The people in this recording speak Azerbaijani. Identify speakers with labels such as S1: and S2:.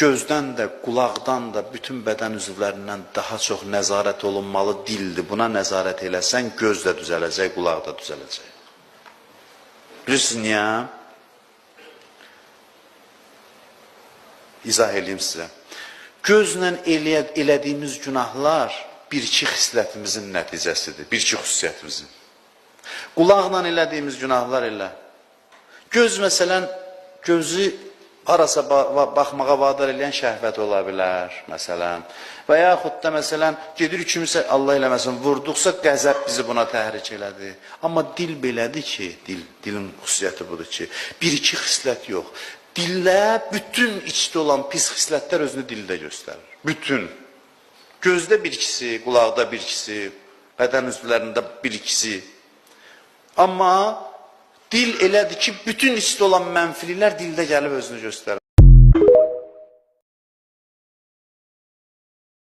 S1: gözdən də, qulaqdan da, bütün bədən üzvlərindən daha çox nəzarət olunmalı dildir. Buna nəzarət eləsən, göz də düzələcək, qulaq da düzələcək. Bilirsiniz niyə? İzah edeyim sizə. Gözlə elədiyimiz günahlar bir-iki xislətimizin nəticəsidir, bir-iki xüsusiyyətimizin. Qulaqla elədiyimiz günahlar elə. Göz, məsələn, gözü harasa baxmağa vadar eləyən şəhvət ola bilər, məsələn. Və yaxud da, məsələn, gedir kimisə, Allah eləməsin, vurduqsa qəzəb bizi buna təhrik elədi. Amma dil belədir ki, dilin xüsusiyyəti budur ki, bir-iki xislət yox. Dillə bütün içdə olan pis xislətlər özünü dildə göstərir. Bütün. Gözdə bir-ikisi, qulaqda bir-ikisi, bədən üzvlərində bir-ikisi. Amma dil elədir ki, bütün içdə olan mənfiliklər dildə gəlib özünü göstərir.